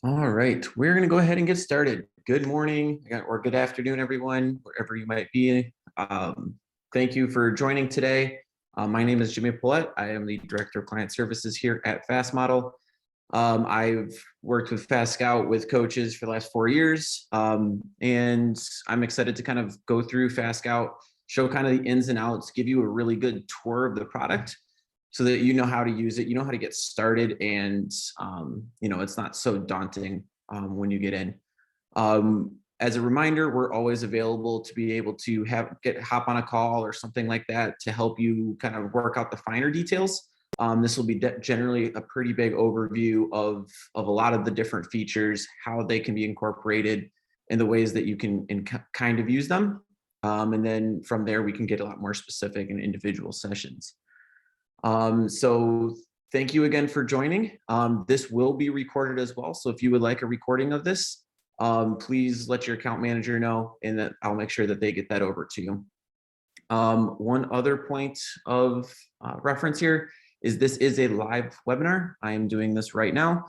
All right, we're going to go ahead and get started. Good morning or good afternoon, everyone, wherever you might be. Thank you for joining today. My name is Jimmy Paulette. I am the Director of Client Services here at FastModel. I've worked with FastScout with coaches for the last 4 years, and I'm excited to kind of go through FastScout, show kind of the ins and outs, give you a really good tour of the product, so that you know how to use it, you know how to get started, and it's not so daunting when you get in. As a reminder, we're always available to be able to hop on a call or something like that to help you kind of work out the finer details. This will be generally a pretty big overview of a lot of the different features, how they can be incorporated, and the ways that you can kind of use them. And then from there, we can get a lot more specific in individual sessions. So thank you again for joining. This will be recorded as well. So if you would like a recording of this, please let your account manager know, and that I'll make sure that they get that over to you. One other point of reference here is this is a live webinar. I am doing this right now.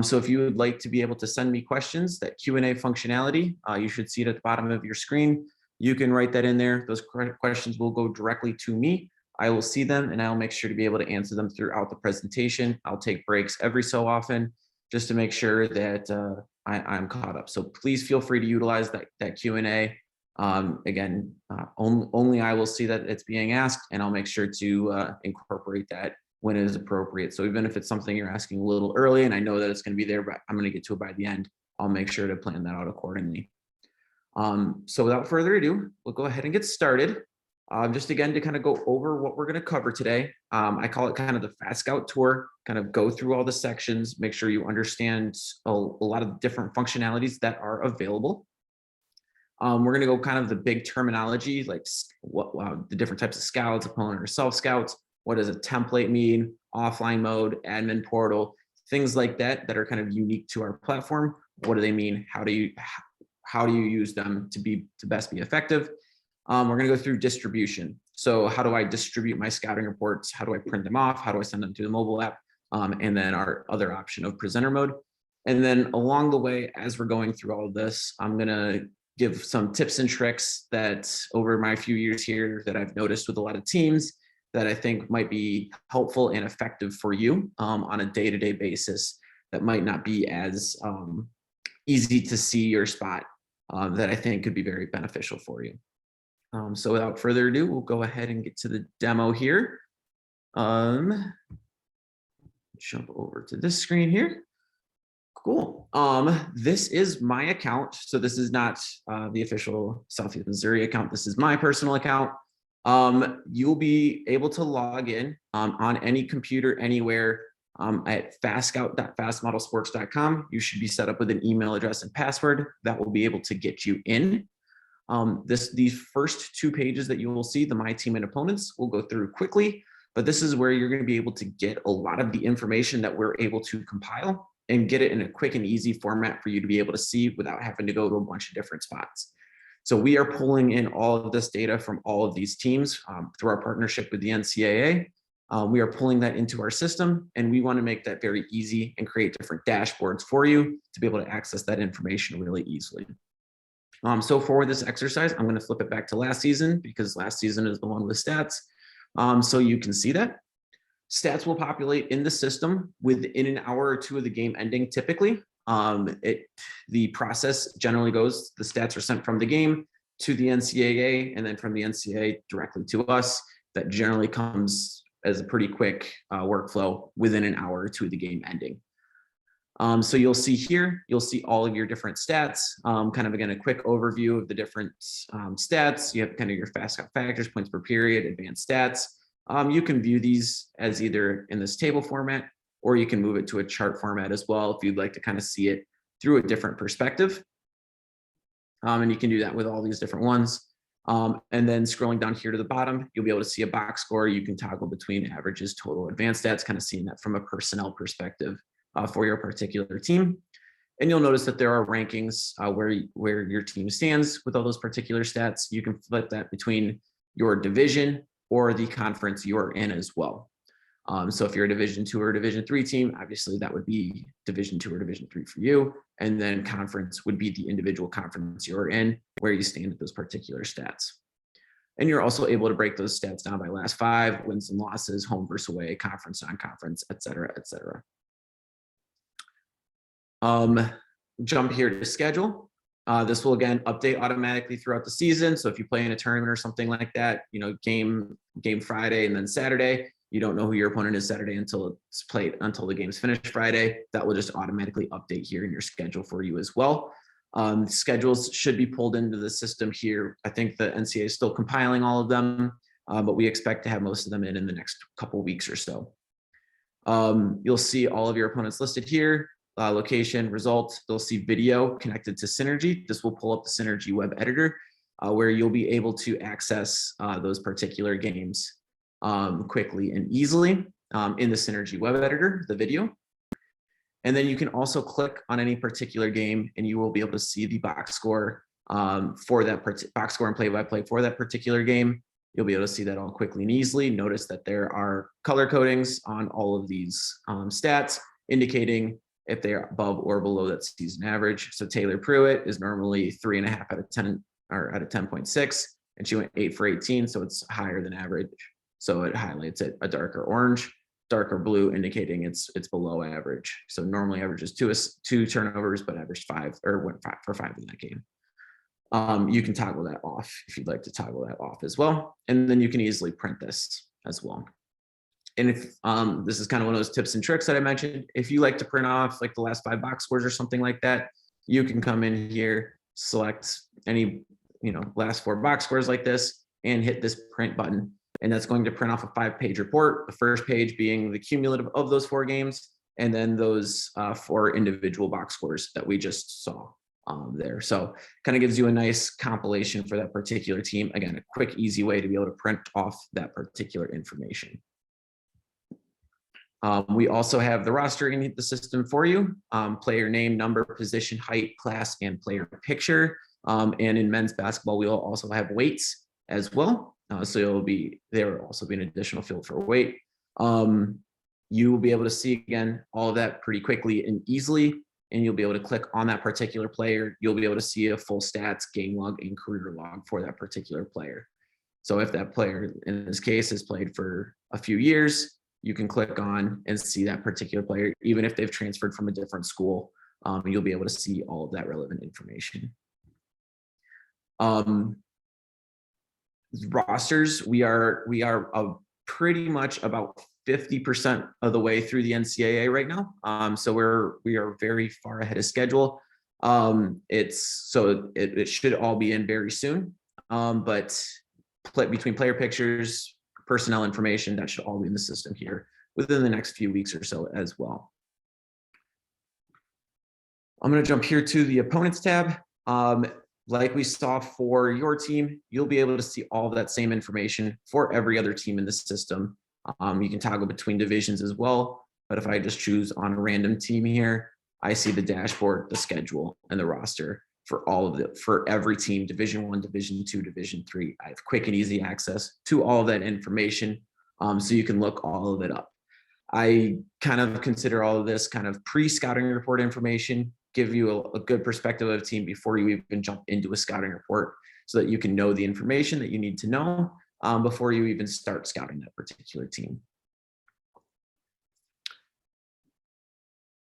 So if you would like to be able to send me questions, that Q&A functionality, you should see it at the bottom of your screen. You can write that in there. Those questions will go directly to me. I will see them and I'll make sure to be able to answer them throughout the presentation. I'll take breaks every so often just to make sure that I'm caught up. So please feel free to utilize that Q&A. Again, only I will see that it's being asked, and I'll make sure to incorporate that when it is appropriate. So even if it's something you're asking a little early and I know that it's going to be there, but I'm going to get to it by the end, I'll make sure to plan that out accordingly. So without further ado, we'll go ahead and get started. Just again, to kind of go over what we're going to cover today. I call it kind of the FastScout tour, kind of go through all the sections, make sure you understand a lot of different functionalities that are available. We're going to go kind of the big terminology, like the different types of scouts, opponent or self scouts. What does a template mean? Offline mode, admin portal, things like that are kind of unique to our platform. What do they mean? How do you use them to best be effective? We're going to go through distribution. So how do I distribute my scouting reports? How do I print them off? How do I send them to the mobile app? And then our other option of presenter mode. And then along the way, as we're going through all of this, I'm going to give some tips and tricks that over my few years here that I've noticed with a lot of teams that I think might be helpful and effective for you on a day-to-day basis that might not be as easy to see or spot that I think could be very beneficial for you. So without further ado, we'll go ahead and get to the demo here. Jump over to this screen here. Cool. This is my account. So this is not the official Southeast Missouri account. This is my personal account. You'll be able to log in on any computer anywhere at FastScout.FastModelSports.com. You should be set up with an email address and password that will be able to get you in. These first 2 pages that you will see, the My Team and Opponents, we'll go through quickly, but this is where you're going to be able to get a lot of the information that we're able to compile and get it in a quick and easy format for you to be able to see without having to go to a bunch of different spots. So we are pulling in all of this data from all of these teams through our partnership with the NCAA. We are pulling that into our system, and we want to make that very easy and create different dashboards for you to be able to access that information really easily. So for this exercise, I'm going to flip it back to last season because last season is the one with stats. So you can see that stats will populate in the system within an hour or 2 of the game ending. Typically, the process generally goes, the stats are sent from the game to the NCAA, and then from the NCAA directly to us. That generally comes as a pretty quick workflow within an hour or 2 of the game ending. So you'll see here, you'll see all of your different stats, kind of again, a quick overview of the different stats. You have kind of your FastScout factors, points per period, advanced stats. You can view these as either in this table format, or you can move it to a chart format as well if you'd like to kind of see it through a different perspective. And you can do that with all these different ones. And then scrolling down here to the bottom, you'll be able to see a box score. You can toggle between averages, total, advanced stats, kind of seeing that from a personnel perspective for your particular team. And you'll notice that there are rankings where your team stands with all those particular stats. You can flip that between your division or the conference you're in as well. So if you're a Division II or Division III team, obviously that would be Division II or Division III for you. And then conference would be the individual conference you're in, where you stand at those particular stats. And you're also able to break those stats down by last 5, wins and losses, home versus away, conference, non-conference, et cetera, et cetera. Jump here to schedule. This will again update automatically throughout the season. So if you play in a tournament or something like that, game Friday and then Saturday, you don't know who your opponent is Saturday until it's played, until the game's finished Friday. That will just automatically update here in your schedule for you as well. Schedules should be pulled into the system here. I think the NCAA is still compiling all of them, but we expect to have most of them in the next couple of weeks or so. You'll see all of your opponents listed here. Location, results, they'll see video connected to Synergy. This will pull up the Synergy web editor where you'll be able to access those particular games quickly and easily in the Synergy web editor, the video. And then you can also click on any particular game and you will be able to see the box score for that box score and play-by-play for that particular game. You'll be able to see that all quickly and easily. Notice that there are color codings on all of these stats indicating if they are above or below that season average. So Taylor Pruitt is normally 3.5 out of 10 or out of 10.6, and she went 8 for 18, so it's higher than average. So it highlights it a darker orange, darker blue, indicating it's below average. So normally averages 2 turnovers, but averaged 5 or went 5 for 5 in that game. You can toggle that off if you'd like to toggle that off as well, and then you can easily print this as well. And if this is kind of one of those tips and tricks that I mentioned, if you like to print off like the last 5 box scores or something like that, you can come in here, select any last 4 box scores like this, and hit this print button. And that's going to print off a 5-page report. The first page being the cumulative of those 4 games, and then those 4 individual box scores that we just saw there. So kind of gives you a nice compilation for that particular team. Again, a quick, easy way to be able to print off that particular information. We also have the roster in the system for you, player name, number, position, height, class, and player picture. And in men's basketball, we will also have weights as well. So there will also be an additional field for weight. You will be able to see, again, all of that pretty quickly and easily, and you'll be able to click on that particular player. You'll be able to see a full stats, game log, and career log for that particular player. So if that player, in this case, has played for a few years, you can click on and see that particular player, even if they've transferred from a different school. You'll be able to see all of that relevant information. Rosters, we are pretty much about 50% of the way through the NCAA right now. So we are very far ahead of schedule. It should all be in very soon. But between player pictures, personnel information, that should all be in the system here within the next few weeks or so as well. I'm going to jump here to the opponents tab. Like we saw for your team, you'll be able to see all of that same information for every other team in the system. You can toggle between divisions as well, but if I just choose on a random team here, I see the dashboard, the schedule, and the roster for every team, Division I, Division II, Division III. I have quick and easy access to all of that information, so you can look all of it up. I kind of consider all of this kind of pre-scouting report information, give you a good perspective of a team before you even jump into a scouting report, so that you can know the information that you need to know before you even start scouting that particular team.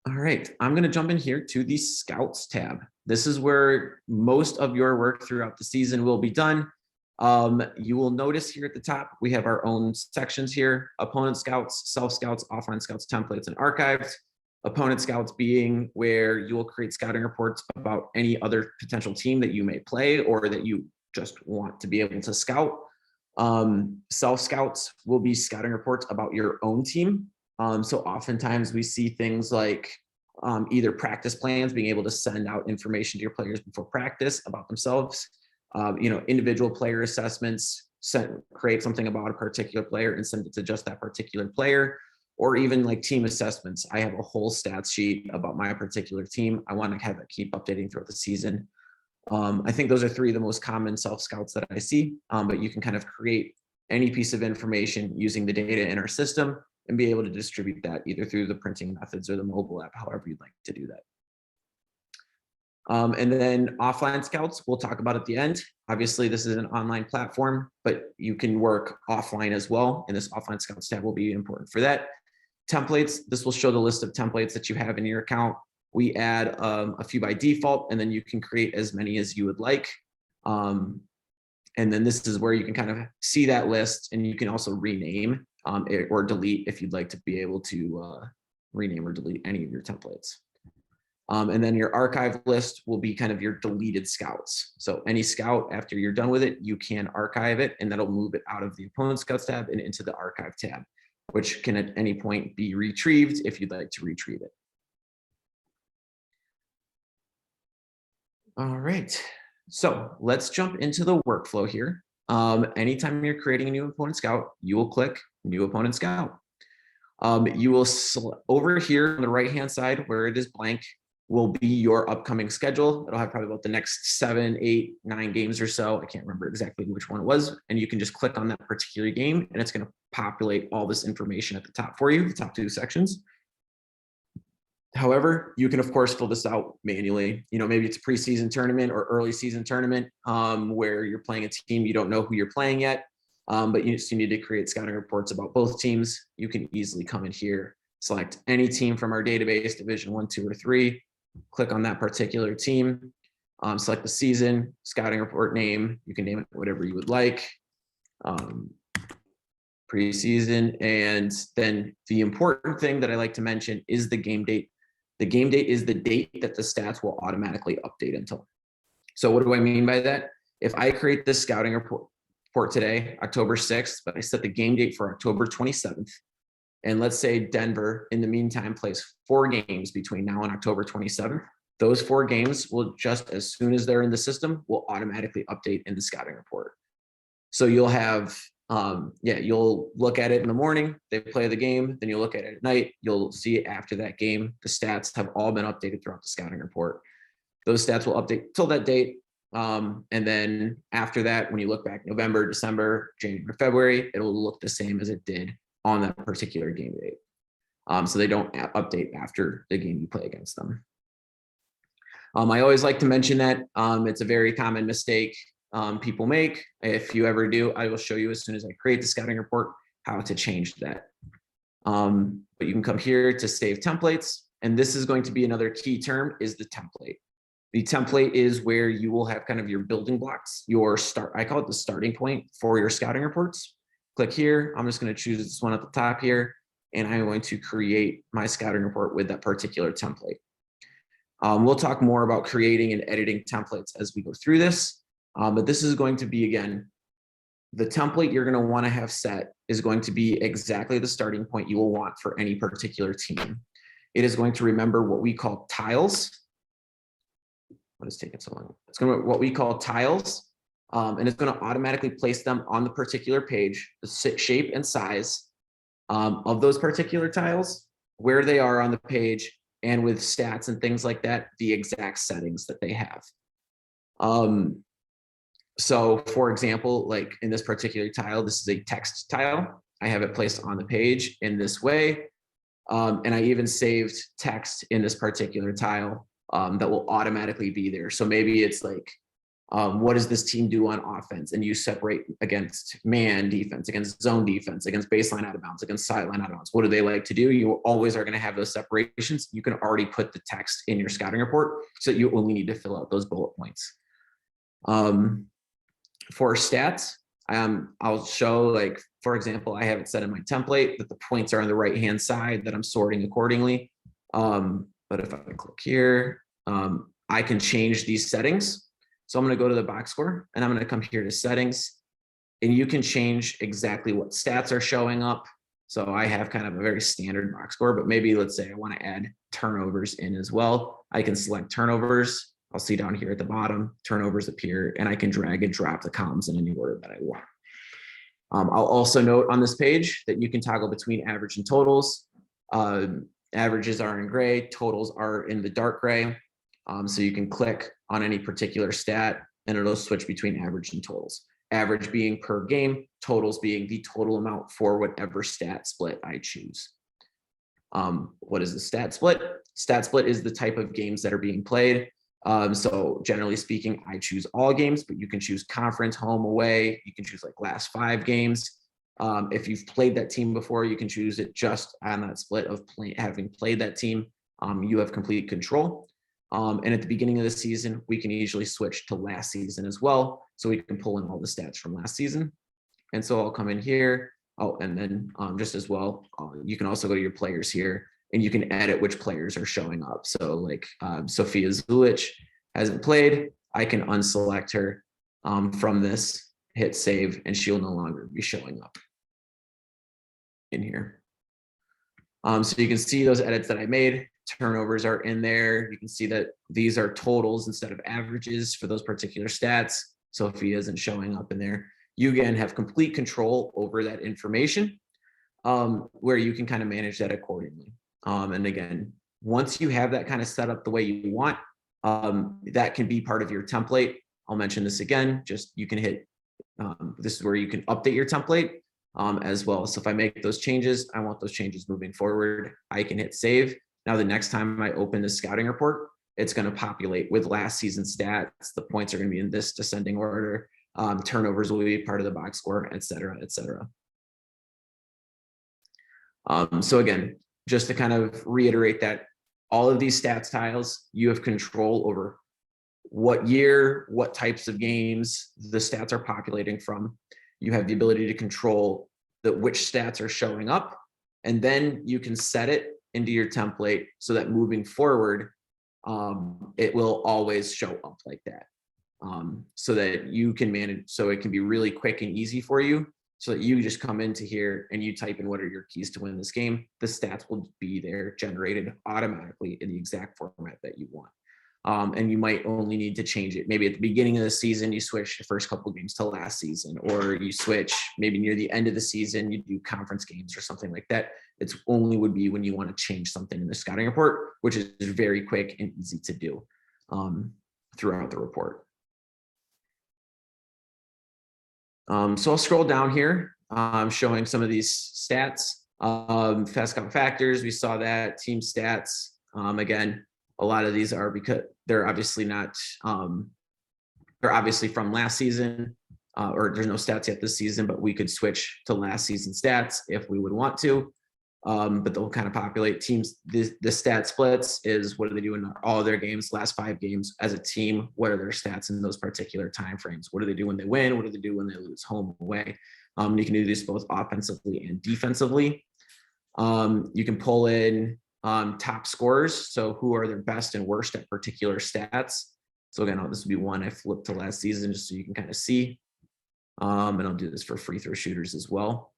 All right, I'm going to jump in here to the Scouts tab. This is where most of your work throughout the season will be done. You will notice here at the top, we have our own sections here: opponent scouts, self scouts, offline scouts, templates, and archives. Opponent scouts being where you will create scouting reports about any other potential team that you may play or that you just want to be able to scout. Self scouts will be scouting reports about your own team. So oftentimes we see things like either practice plans, being able to send out information to your players before practice about themselves, individual player assessments, create something about a particular player and send it to just that particular player, or even like team assessments. I have a whole stats sheet about my particular team. I want to have it keep updating throughout the season. I think those are 3 of the most common self scouts that I see, but you can kind of create any piece of information using the data in our system and be able to distribute that either through the printing methods or the mobile app, however you'd like to do that. And then offline scouts, we'll talk about at the end. Obviously, this is an online platform, but you can work offline as well. And this offline scouts tab will be important for that. Templates, this will show the list of templates that you have in your account. We add a few by default, and then you can create as many as you would like. And then this is where you can kind of see that list, and you can also rename or delete if you'd like to be able to rename or delete any of your templates. And then your archive list will be kind of your deleted scouts. So any scout, after you're done with it, you can archive it, and that'll move it out of the opponent scouts tab and into the archive tab, which can at any point be retrieved if you'd like to retrieve it. All right, so let's jump into the workflow here. Anytime you're creating a new opponent scout, you will click new opponent scout. You will over here on the right-hand side where it is blank will be your upcoming schedule. It'll have probably about the next 7, 8, 9 games or so. I can't remember exactly which one it was. And you can just click on that particular game, and it's going to populate all this information at the top for you, the top 2 sections. However, you can, of course, fill this out manually. You know, maybe it's a preseason tournament or early season tournament where you're playing a team, you don't know who you're playing yet, but you need to create scouting reports about both teams. You can easily come in here, select any team from our database, Division 1, 2, or 3, click on that particular team, select the season, scouting report name. You can name it whatever you would like, preseason. And then the important thing that I like to mention is the game date. The game date is the date that the stats will automatically update until. So what do I mean by that? If I create this scouting report today, October 6th, but I set the game date for October 27th, and let's say Denver, in the meantime, plays 4 games between now and October 27th. Those 4 games will just, as soon as they're in the system, will automatically update in the scouting report. So you'll have, you'll look at it in the morning, they play the game, then you'll look at it at night, you'll see after that game, the stats have all been updated throughout the scouting report. Those stats will update till that date. And then after that, when you look back November, December, January, February, it'll look the same as it did on that particular game date. So they don't update after the game you play against them. I always like to mention that it's a very common mistake people make. If you ever do, I will show you as soon as I create the scouting report how to change that. But you can come here to save templates, and this is going to be another key term, is the template. The template is where you will have kind of your building blocks, your start, I call it the starting point for your scouting reports. Click here. I'm just going to choose this one at the top here, and I'm going to create my scouting report with that particular template. We'll talk more about creating and editing templates as we go through this, but this is going to be, again, the template you're going to want to have set is going to be exactly the starting point you will want for any particular team. It is going to remember what we call tiles. What is taking so long? It's going to what we call tiles. And it's going to automatically place them on the particular page, the shape and size of those particular tiles, where they are on the page, and with stats and things like that, the exact settings that they have. So for example, like in this particular tile, this is a text tile. I have it placed on the page in this way. And I even saved text in this particular tile that will automatically be there. So maybe it's like, what does this team do on offense? And you separate against man defense, against zone defense, against baseline out of bounds, against sideline out of bounds. What do they like to do? You always are going to have those separations. You can already put the text in your scouting report so that you only need to fill out those bullet points. For stats, I'll show, like, for example, I have it set in my template that the points are on the right-hand side, that I'm sorting accordingly. But if I click here, I can change these settings. So I'm going to go to the box score, and I'm going to come here to settings, and you can change exactly what stats are showing up. So I have kind of a very standard box score, but maybe let's say I want to add turnovers in as well. I can select turnovers. I'll see down here at the bottom, turnovers appear, and I can drag and drop the columns in any order that I want. I'll also note on this page that you can toggle between average and totals. Averages are in gray, totals are in the dark gray. So you can click on any particular stat and it'll switch between average and totals. average being per game, totals being the total amount for whatever stat split I choose. What is the stat split? Stat split is the type of games that are being played. So generally speaking, I choose all games, but you can choose conference, home, away. You can choose like last 5 games. If you've played that team before, you can choose it just on that split of having played that team. You have complete control. And at the beginning of the season, we can usually switch to last season as well. So we can pull in all the stats from last season. And so I'll come in here. Oh, and then just as well, you can also go to your players here and you can edit which players are showing up. So like Sophia Zulich hasn't played. I can unselect her from this, hit save, and she'll no longer be showing up in here. So you can see those edits that I made. Turnovers are in there. You can see that these are totals instead of averages for those particular stats. Sophia isn't showing up in there. You again have complete control over that information where you can kind of manage that accordingly. And again, once you have that kind of set up the way you want, that can be part of your template. I'll mention this again, just you can hit, this is where you can update your template as well. So if I make those changes, I want those changes moving forward, I can hit save. Now, the next time I open the scouting report, it's going to populate with last season stats. The points are going to be in this descending order. Turnovers will be part of the box score, et cetera, et cetera. So again, just to kind of reiterate that all of these stats tiles, you have control over what year, what types of games the stats are populating from. You have the ability to control which stats are showing up, and then you can set it into your template so that moving forward, it will always show up like that. So that you can manage, so it can be really quick and easy for you, so that you just come into here and you type in what are your keys to win this game. The stats will be there generated automatically in the exact format that you want. And you might only need to change it. Maybe at the beginning of the season, you switch the first couple of games to last season, or you switch maybe near the end of the season, you do conference games or something like that. It's only would be when you want to change something in the scouting report, which is very quick and easy to do throughout the report. So I'll scroll down here, showing some of these stats. FastScout factors, we saw that. Team stats, again, a lot of these are because they're obviously not, they're obviously from last season, or there's no stats yet this season, but we could switch to last season stats if we would want to. But they'll kind of populate teams. The stat splits is what do they do in all of their games, last 5 games as a team? What are their stats in those particular timeframes? What do they do when they win? What do they do when they lose, home, away? You can do this both offensively and defensively. You can pull in top scorers. So who are their best and worst at particular stats? So again, this would be one I flipped to last season just so you can kind of see. And I'll do this for free throw shooters as well.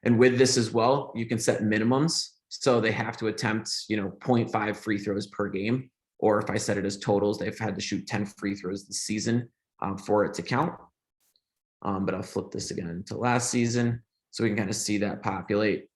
And with this as well, you can set minimums. So they have to attempt, 0.5 free throws per game. Or if I set it as totals, they've had to shoot 10 free throws this season for it to count. But I'll flip this again to last season so we can kind of see that populate.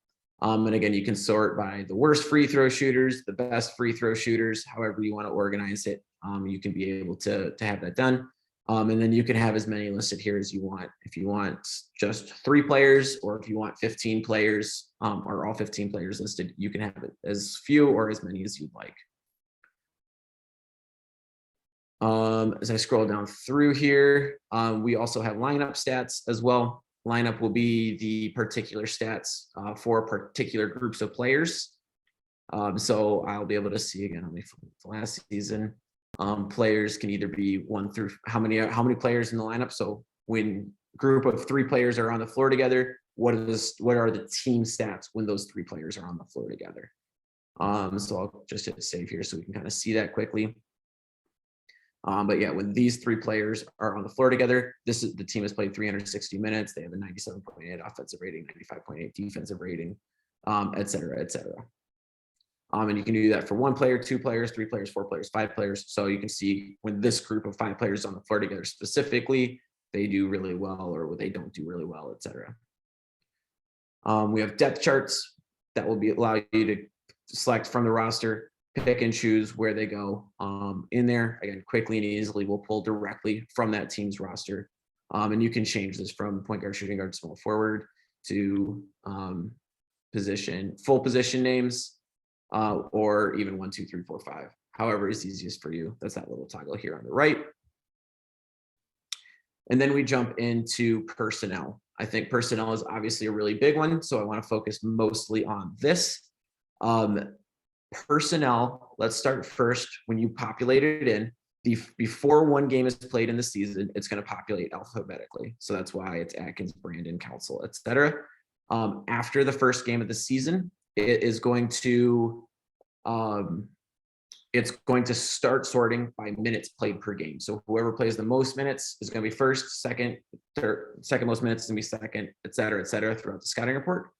And again, you can sort by the worst free throw shooters, the best free throw shooters, however you want to organize it. You can be able to have that done. And then you can have as many listed here as you want. If you want just 3 players, or if you want 15 players, or all 15 players listed, you can have it as few or as many as you'd like. As I scroll down through here, we also have lineup stats as well. Lineup will be the particular stats for particular groups of players. So I'll be able to see again, only for last season. Players can either be 1 through how many players in the lineup. So when a group of 3 players are on the floor together, what are the team stats when those 3 players are on the floor together? So I'll just hit save here so we can kind of see that quickly. But yeah, when these 3 players are on the floor together, the team has played 360 minutes. They have a 97.8 offensive rating, 95.8 defensive rating, et cetera, et cetera. And you can do that for 1 player, 2 players, 3 players, 4 players, 5 players. So you can see when this group of 5 players on the floor together specifically, they do really well or they don't do really well, et cetera. We have depth charts that will allow you to select from the roster pick and choose where they go in there. Again, quickly and easily, we'll pull directly from that team's roster. And you can change this from point guard, shooting guard, small forward to full position names, or even 1, 2, 3, 4, 5. However is easiest for you. That's that little toggle here on the right. And then we jump into personnel. I think personnel is obviously a really big one, so I want to focus mostly on this. Personnel, let's start first. When you populate it in, before one game is played in the season, it's going to populate alphabetically. So that's why it's Atkins, Brandon, Council, etc. After the first game of the season, it is going to start sorting by minutes played per game. So whoever plays the most minutes is going to be first, second, third. Second most minutes is going to be second, et cetera, throughout the scouting report.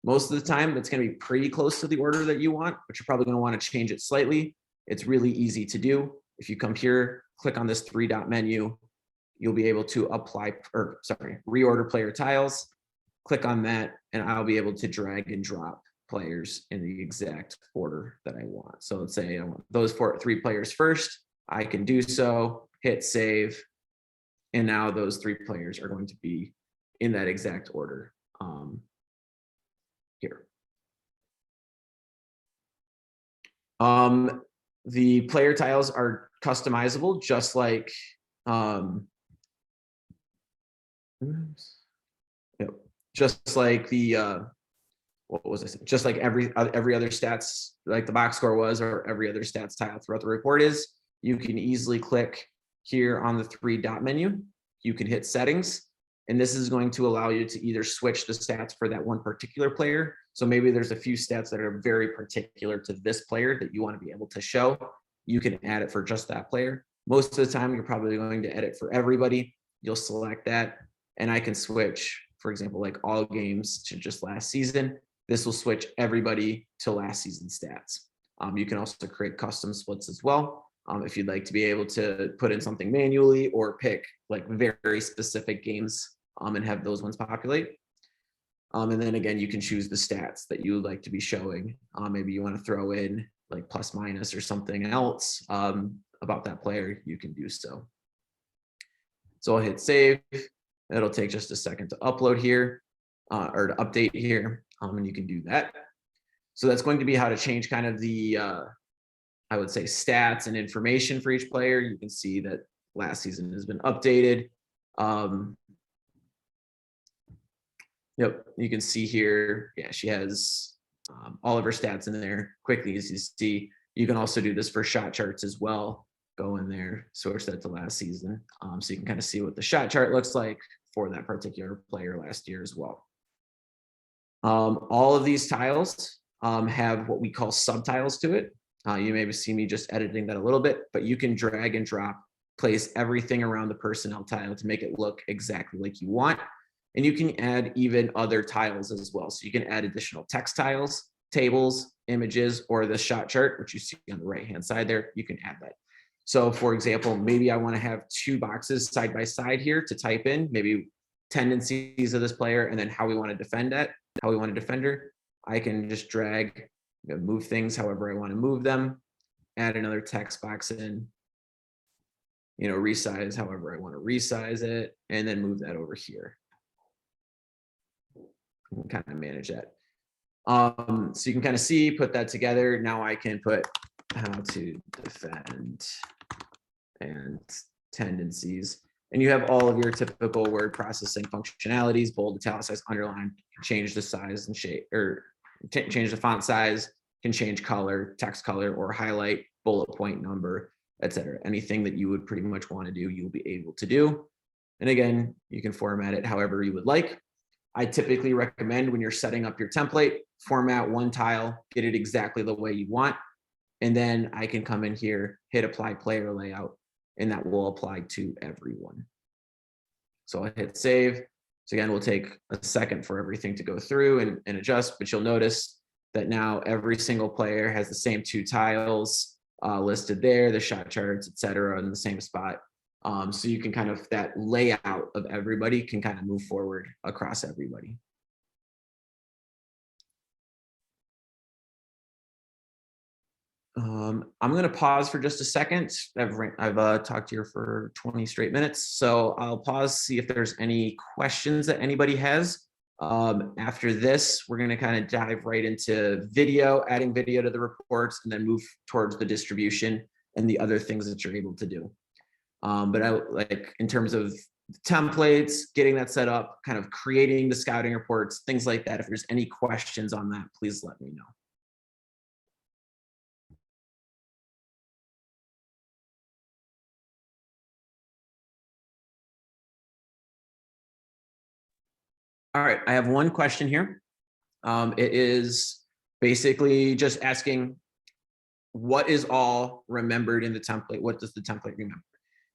Most of the time, it's going to be pretty close to the order that you want, but you're probably going to want to change it slightly. It's really easy to do. If you come here, click on this 3-dot menu, you'll be able to reorder player tiles. Click on that, and I'll be able to drag and drop players in the exact order that I want. So let's say I want those 3 players first. I can do so, hit save, and now those 3 players are going to be in that exact order here. The player tiles are customizable, just like just like every other stats, like the box score was, or every other stats tile throughout the report is. You can easily click here on the 3-dot menu. You can hit settings, and this is going to allow you to either switch the stats for that one particular player. So maybe there's a few stats that are very particular to this player that you want to be able to show. You can add it for just that player. Most of the time, you're probably going to edit for everybody. You'll select that, and I can switch, for example, like all games to just last season. This will switch everybody to last season stats. You can also create custom splits as well. If you'd like to be able to put in something manually or pick like very specific games and have those ones populate. And then again, you can choose the stats that you would like to be showing. Maybe you want to throw in like plus minus or something else about that player, you can do so. So I'll hit save. It'll take just a second to upload here or to update here, and you can do that. So that's going to be how to change kind of the, I would say, stats and information for each player. You can see that last season has been updated. Yep, you can see here, yeah, she has all of her stats in there quickly, as you see. You can also do this for shot charts as well. Go in there, switch that to last season. So you can kind of see what the shot chart looks like for that particular player last year as well. All of these tiles have what we call subtiles to it. You may see me just editing that a little bit, but you can drag and drop, place everything around the personnel tile to make it look exactly like you want. And you can add even other tiles as well. So you can add additional text tiles, tables, images, or the shot chart, which you see on the right-hand side there. You can add that. So for example, maybe I want to have 2 boxes side by side here to type in, maybe tendencies of this player and then how we want to defend it, how we want to defend her. I can just drag, move things however I want to move them, add another text box in, resize however I want to resize it, and then move that over here. And kind of manage that. So you can kind of see, put that together. Now I can put how to defend and tendencies. And you have all of your typical word processing functionalities, bold, italicize, underline, change the size and shape, or change the font size, can change color, text color, or highlight, bullet point number, etc. Anything that you would pretty much want to do, you'll be able to do. And again, you can format it however you would like. I typically recommend when you're setting up your template, format one tile, get it exactly the way you want. And then I can come in here, hit apply player layout, and that will apply to everyone. So I hit save. So again, we'll take a second for everything to go through and adjust, but you'll notice that now every single player has the same 2 tiles listed there, the shot charts, etc., in the same spot. So you can kind of, that layout of everybody can kind of move forward across everybody. I'm going to pause for just a second. I've talked here for 20 straight minutes, so I'll pause, see if there's any questions that anybody has. After this, we're going to kind of dive right into video, adding video to the reports, and then move towards the distribution and the other things that you're able to do. But I like in terms of templates, getting that set up, kind of creating the scouting reports, things like that. If there's any questions on that, please let me know. All right, I have one question here. It is basically just asking, what is all remembered in the template? What does the template remember?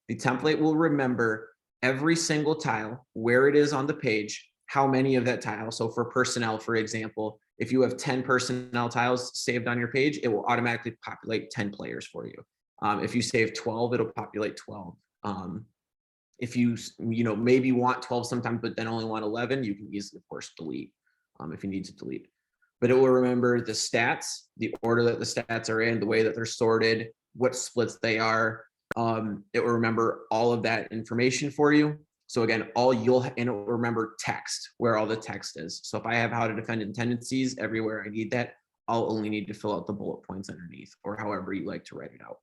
The template will remember every single tile, where it is on the page, how many of that tile. So for personnel, for example, if you have 10 personnel tiles saved on your page, it will automatically populate 10 players for you. If you save 12, it'll populate 12. If you maybe want 12 sometimes, but then only want 11, you can easily, of course, delete if you need to delete. But it will remember the stats, the order that the stats are in, the way that they're sorted, what splits they are. It will remember all of that information for you. So again, and it will remember text, where all the text is. So if I have how to defend in tendencies everywhere I need that, I'll only need to fill out the bullet points underneath, or however you like to write it out.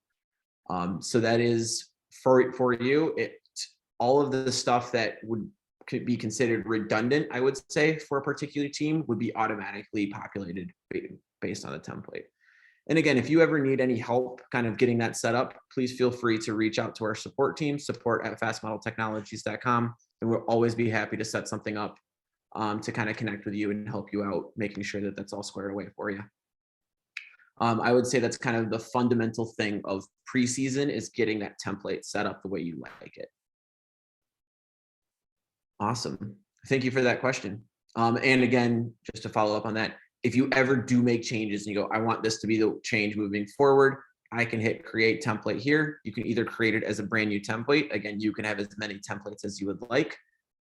So that is for you. All of the stuff that could be considered redundant, I would say, for a particular team would be automatically populated based on the template. And again, if you ever need any help kind of getting that set up, please feel free to reach out to our support team, support@fastmodeltechnologies.com, and we'll always be happy to set something up to kind of connect with you and help you out, making sure that that's all squared away for you. I would say that's kind of the fundamental thing of preseason, is getting that template set up the way you like it. Awesome. Thank you for that question. And again, just to follow up on that, if you ever do make changes and you go, I want this to be the change moving forward, I can hit create template here. You can either create it as a brand new template. Again, you can have as many templates as you would like,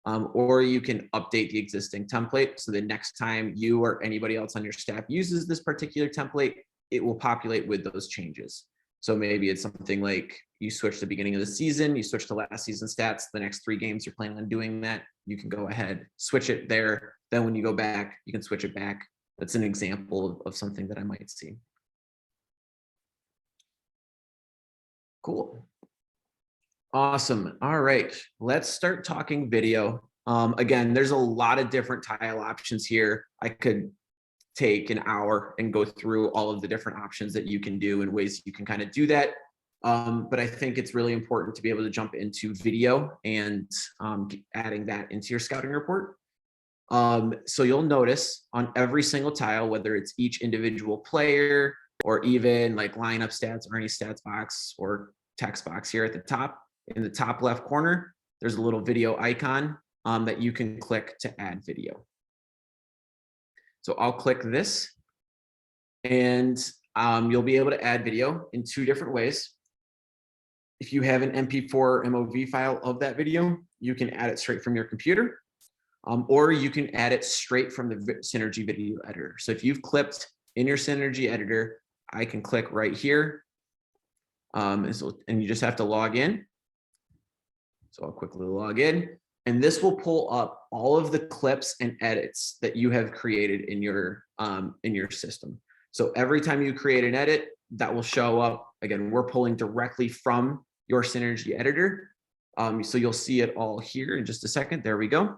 or you can update the existing template. So the next time you or anybody else on your staff uses this particular template, it will populate with those changes. So maybe it's something like you switch the beginning of the season, you switch to last season stats, the next 3 games you're planning on doing that, you can go ahead, switch it there. Then when you go back, you can switch it back. That's an example of something that I might see. Cool. Awesome. All right, let's start talking video. Again, there's a lot of different tile options here. I could take an hour and go through all of the different options that you can do and ways you can kind of do that. But I think it's really important to be able to jump into video and adding that into your scouting report. So you'll notice on every single tile, whether it's each individual player or even like lineup stats or any stats box or text box here at the top, in the top left corner, there's a little video icon that you can click to add video. So I'll click this, and you'll be able to add video in 2 different ways. If you have an MP4 MOV file of that video, you can add it straight from your computer, or you can add it straight from the Synergy video editor. So if you've clipped in your Synergy editor, I can click right here, and you just have to log in. So I'll quickly log in. And this will pull up all of the clips and edits that you have created in your system. So every time you create an edit, that will show up. Again, we're pulling directly from your Synergy editor. So you'll see it all here in just a second. There we go.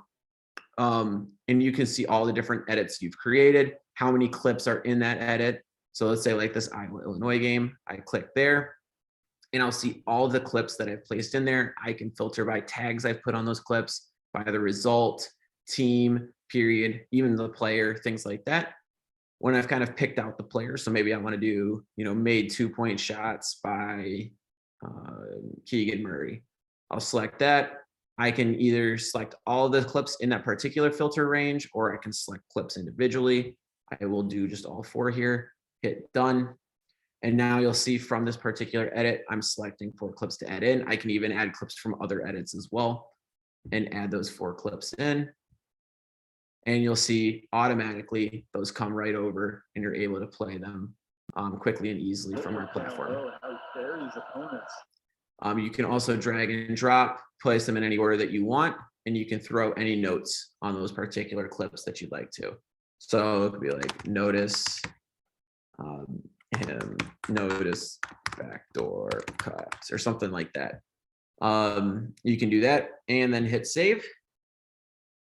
And you can see all the different edits you've created, how many clips are in that edit. So let's say like this Iowa Illinois game, I click there, and I'll see all the clips that I've placed in there. I can filter by tags I've put on those clips, by the result, team, period, even the player, things like that. When I've kind of picked out the player, so maybe I want to do, made 2-point shots by Keegan Murray. I'll select that. I can either select all the clips in that particular filter range, or I can select clips individually. I will do just all 4 here, hit done. And now you'll see from this particular edit, I'm selecting 4 clips to add in. I can even add clips from other edits as well and add those 4 clips in. And you'll see automatically those come right over and you're able to play them quickly and easily from our platform. You can also drag and drop, place them in any order that you want, and you can throw any notes on those particular clips that you'd like to. So it could be like notice him, notice backdoor cut, or something like that. You can do that and then hit save.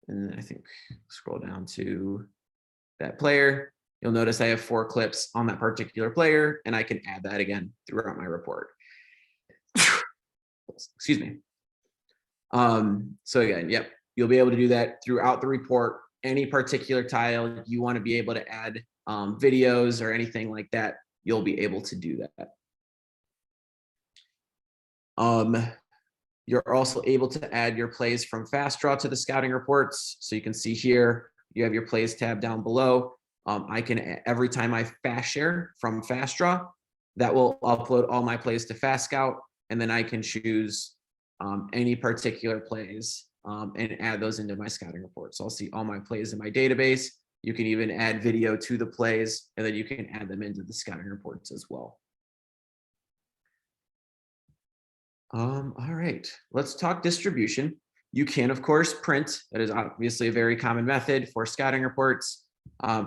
And I think scroll down to that player. You'll notice I have 4 clips on that particular player, and I can add that again throughout my report. Excuse me. So again, yep, you'll be able to do that throughout the report. Any particular tile you want to be able to add videos or anything like that, you'll be able to do that. You're also able to add your plays from FastDraw to the scouting reports. So you can see here, you have your plays tab down below. I can, every time I fast share from FastDraw, that will upload all my plays to FastScout, and then I can choose any particular plays and add those into my scouting report. So I'll see all my plays in my database. You can even add video to the plays, and then you can add them into the scouting reports as well. All right, let's talk distribution. You can, of course, print. That is obviously a very common method for scouting reports.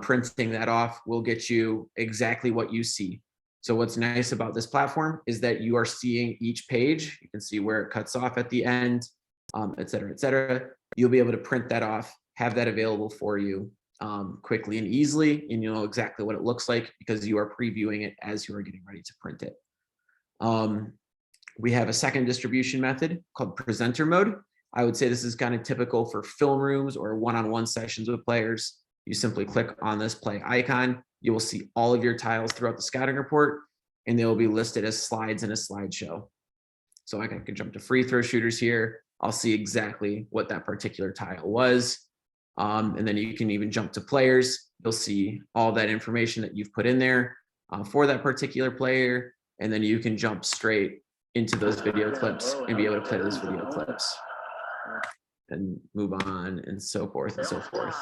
Printing that off will get you exactly what you see. So what's nice about this platform is that you are seeing each page. You can see where it cuts off at the end, et cetera, et cetera. You'll be able to print that off, have that available for you quickly and easily, and you know exactly what it looks like because you are previewing it as you are getting ready to print it. We have a second distribution method called presenter mode. I would say this is kind of typical for film rooms or one-on-one sessions with players. You simply click on this play icon. You will see all of your tiles throughout the scouting report, and they will be listed as slides in a slideshow. So I can jump to free throw shooters here. I'll see exactly what that particular tile was. And then you can even jump to players. You'll see all that information that you've put in there for that particular player. And then you can jump straight into those video clips and be able to play those video clips and move on and so forth and so forth.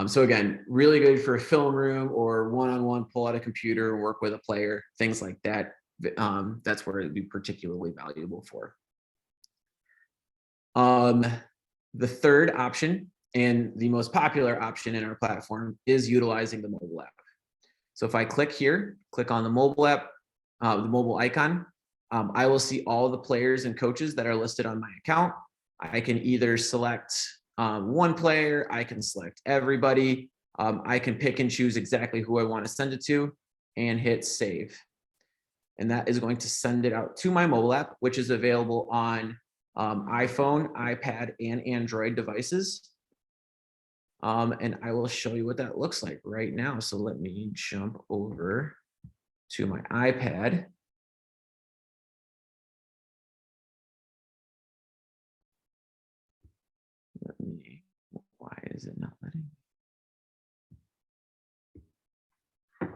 So again, really good for a film room or one-on-one, pull out a computer and work with a player, things like that. That's where it'd be particularly valuable for. The third option and the most popular option in our platform is utilizing the mobile app. So if I click here, click on the mobile app, the mobile icon, I will see all the players and coaches that are listed on my account. I can either select one player, I can select everybody. I can pick and choose exactly who I want to send it to and hit save. And that is going to send it out to my mobile app, which is available on iPhone, iPad, and Android devices. And I will show you what that looks like right now. So let me jump over to my iPad. Why is it not letting me?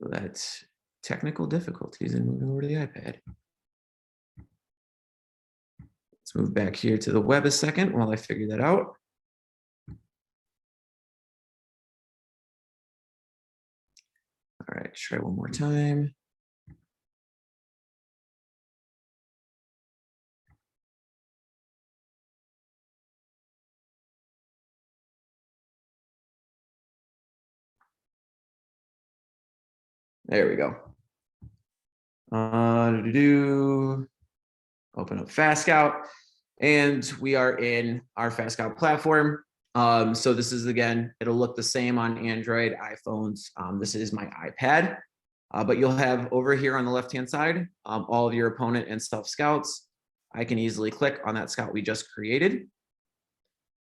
That's technical difficulties in moving over to the iPad. Let's move back here to the web a second while I figure that out. All right, try one more time. There we go. Open up FastScout, and we are in our FastScout platform. So this is, again, it'll look the same on Android, iPhones. This is my iPad, but you'll have over here on the left-hand side, all of your opponent and self scouts. I can easily click on that scout we just created,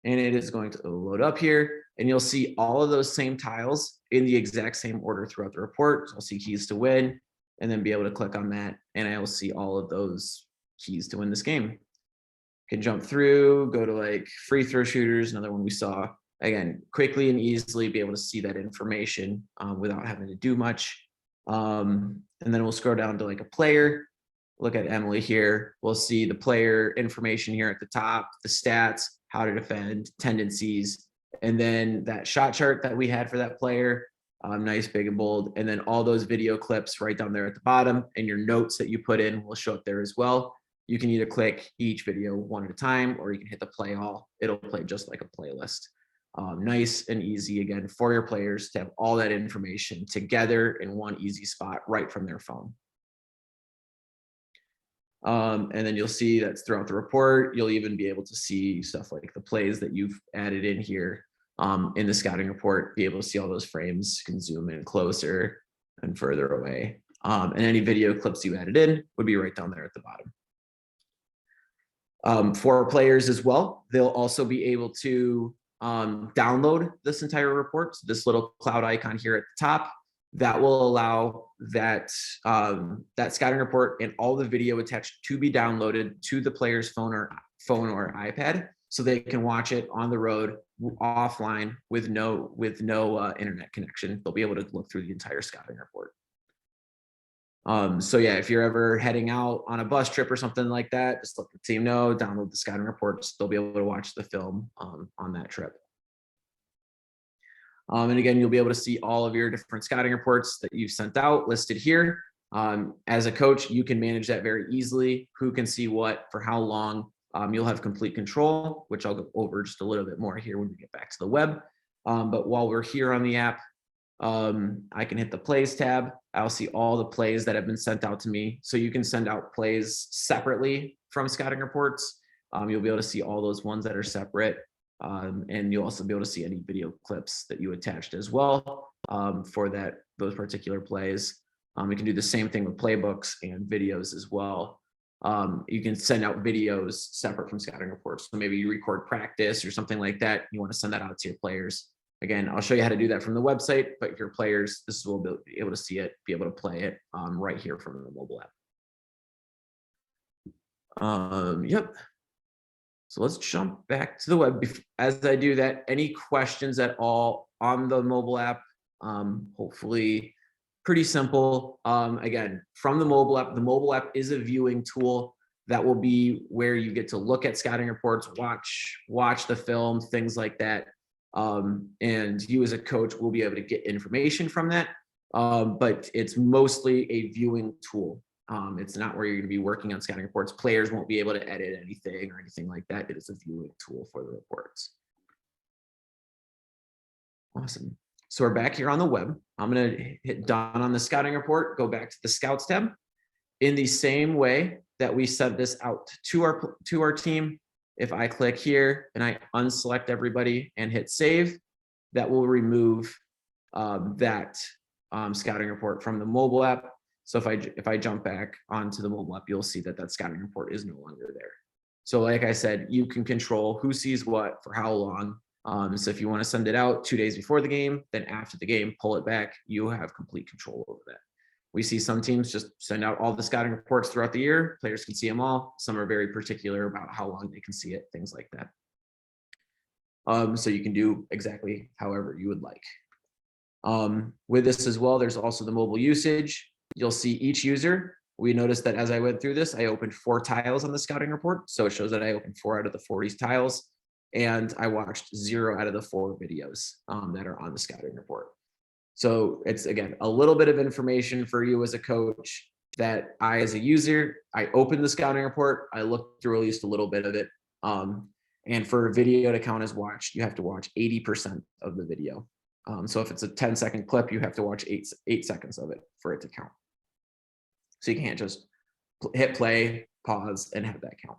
and it is going to load up here, and you'll see all of those same tiles in the exact same order throughout the report. So I'll see keys to win, and then be able to click on that, and I will see all of those keys to win this game. Can jump through, go to like free throw shooters, another one we saw. Again, quickly and easily be able to see that information without having to do much. And then we'll scroll down to like a player. Look at Emily here. We'll see the player information here at the top, the stats, how to defend, tendencies, And then that shot chart that we had for that player, nice, big and bold. And then all those video clips right down there at the bottom, and your notes that you put in will show up there as well. You can either click each video one at a time, or you can hit the play all. It'll play just like a playlist. Nice and easy, again, for your players to have all that information together in one easy spot right from their phone. And then you'll see that's throughout the report. You'll even be able to see stuff like the plays that you've added in here in the scouting report, be able to see all those frames. You can zoom in closer and further away. And any video clips you added in would be right down there at the bottom. For players as well, they'll also be able to download this entire report. So this little cloud icon here at the top, that will allow that that scouting report and all the video attached to be downloaded to the player's phone or iPad, so they can watch it on the road offline with no internet connection. They'll be able to look through the entire scouting report. So yeah, if you're ever heading out on a bus trip or something like that, just let the team know, download the scouting reports. They'll be able to watch the film on that trip. And again, you'll be able to see all of your different scouting reports that you've sent out listed here. As a coach, you can manage that very easily. Who can see what for how long? You'll have complete control, which I'll go over just a little bit more here when we get back to the web. But while we're here on the app, I can hit the plays tab. I'll see all the plays that have been sent out to me. So you can send out plays separately from scouting reports. You'll be able to see all those ones that are separate. And you'll also be able to see any video clips that you attached as well for those particular plays. You can do the same thing with playbooks and videos as well. You can send out videos separate from scouting reports. So maybe you record practice or something like that. You want to send that out to your players. Again, I'll show you how to do that from the website, but your players, this will be able to see it, be able to play it right here from the mobile app. Yep. So let's jump back to the web. As I do that, any questions at all on the mobile app? Hopefully pretty simple. Again, from the mobile app is a viewing tool that will be where you get to look at scouting reports, watch the film, things like that. And you as a coach will be able to get information from that. But it's mostly a viewing tool. It's not where you're going to be working on scouting reports. Players won't be able to edit anything or anything like that. It is a viewing tool for the reports. Awesome. So we're back here on the web. I'm going to hit done on the scouting report, go back to the Scouts tab. In the same way that we sent this out to our team, if I click here and I unselect everybody and hit save, that will remove that scouting report from the mobile app. So if I jump back onto the mobile app, you'll see that scouting report is no longer there. So like I said, you can control who sees what for how long. So if you want to send it out 2 days before the game, then after the game, pull it back, you have complete control over that. We see some teams just send out all the scouting reports throughout the year. Players can see them all. Some are very particular about how long they can see it, things like that. So you can do exactly however you would like. With this as well, there's also the mobile usage. You'll see each user. We noticed that as I went through this, I opened 4 tiles on the scouting report. So it shows that I opened 4 out of the 40 tiles, and I watched 0 out of the 4 videos that are on the scouting report. So it's, again, a little bit of information for you as a coach that I, as a user, I opened the scouting report, I looked through at least a little bit of it. And for a video to count as watched, you have to watch 80% of the video. So if it's a 10-second clip, you have to watch 8 seconds of it for it to count. So you can't just hit play, pause, and have that count.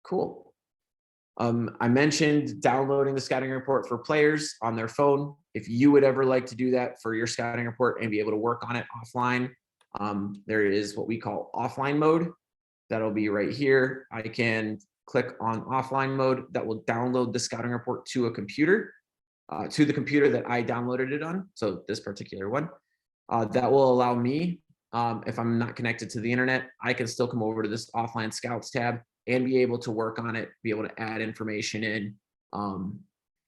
Cool. I mentioned downloading the scouting report for players on their phone. If you would ever like to do that for your scouting report and be able to work on it offline, there is what we call offline mode. That'll be right here. I can click on offline mode. That will download the scouting report to a computer, to the computer that I downloaded it on. So this particular one, that will allow me, if I'm not connected to the internet, I can still come over to this offline Scouts tab and be able to work on it, be able to add information in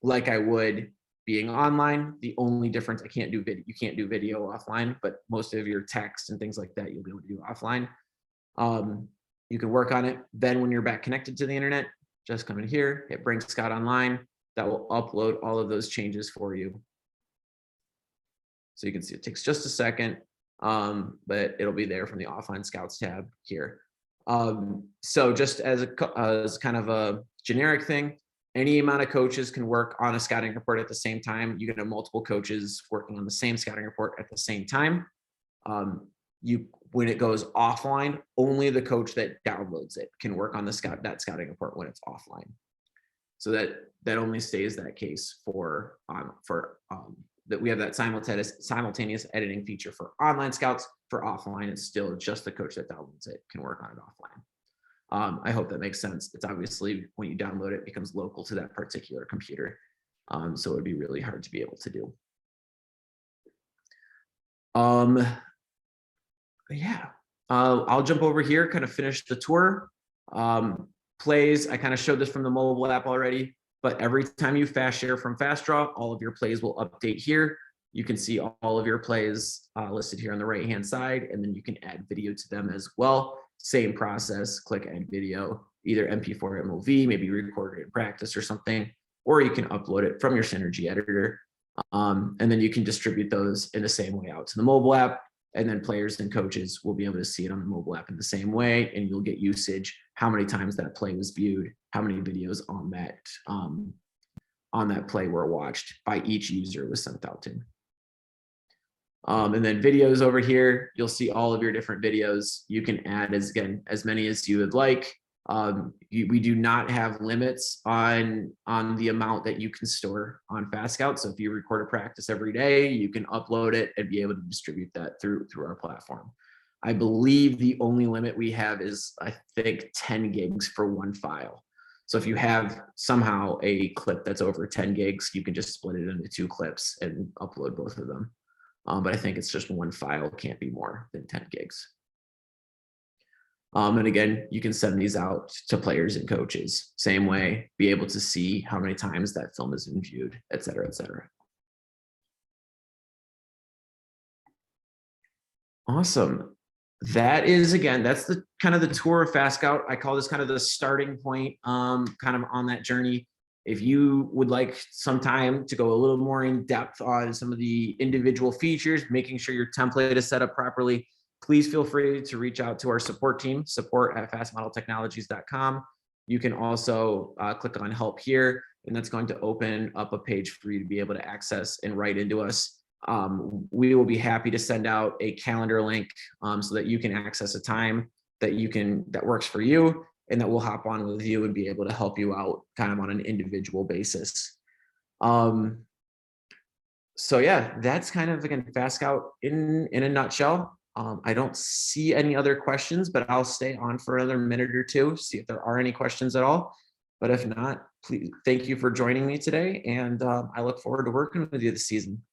like I would being online. The only difference, I can't do video, you can't do video offline, but most of your text and things like that, you'll be able to do offline. You can work on it. Then when you're back connected to the internet, just come in here, hit Bring Scout Online. That will upload all of those changes for you. So you can see it takes just a second, but it'll be there from the Offline Scouts tab here. So just as kind of a generic thing, any amount of coaches can work on a scouting report at the same time. You can have multiple coaches working on the same scouting report at the same time. When it goes offline, only the coach that downloads it can work on that scouting report when it's offline. So that only stays that case for that we have that simultaneous editing feature for online scouts. For offline, it's still just the coach that downloads it can work on it offline. I hope that makes sense. It's obviously when you download it, it becomes local to that particular computer. So it would be really hard to be able to do. Yeah, I'll jump over here, kind of finish the tour. Plays, I kind of showed this from the mobile app already, but every time you fast share from FastDraw, all of your plays will update here. You can see all of your plays listed here on the right-hand side, and then you can add video to them as well. Same process, click add video, either MP4 MOV, maybe recorded in practice or something, or you can upload it from your Synergy editor. And then you can distribute those in the same way out to the mobile app. And then players and coaches will be able to see it on the mobile app in the same way, and you'll get usage, how many times that play was viewed, how many videos on that play were watched by each user was sent out to. And then videos over here, you'll see all of your different videos. You can add as many as you would like. We do not have limits on the amount that you can store on FastScout. So if you record a practice every day, you can upload it and be able to distribute that through our platform. I believe the only limit we have is, I think, 10 gigs for one file. So if you have somehow a clip that's over 10 gigs, you can just split it into 2 clips and upload both of them. But I think it's just one file, can't be more than 10 gigs. And again, you can send these out to players and coaches. Same way, be able to see how many times that film has been viewed, et cetera, et cetera. Awesome. That is, again, that's the kind of the tour of FastScout. I call this kind of the starting point, kind of on that journey. If you would like some time to go a little more in depth on some of the individual features, making sure your template is set up properly, please feel free to reach out to our support team, support@fastmodeltechnologies.com. You can also click on help here, and that's going to open up a page for you to be able to access and write into us. We will be happy to send out a calendar link so that you can access a time that works for you, and that we'll hop on with you and be able to help you out kind of on an individual basis. So yeah, that's kind of, again, FastScout in a nutshell. I don't see any other questions, but I'll stay on for another minute or two, see if there are any questions at all. But if not, please, thank you for joining me today. And I look forward to working with you this season.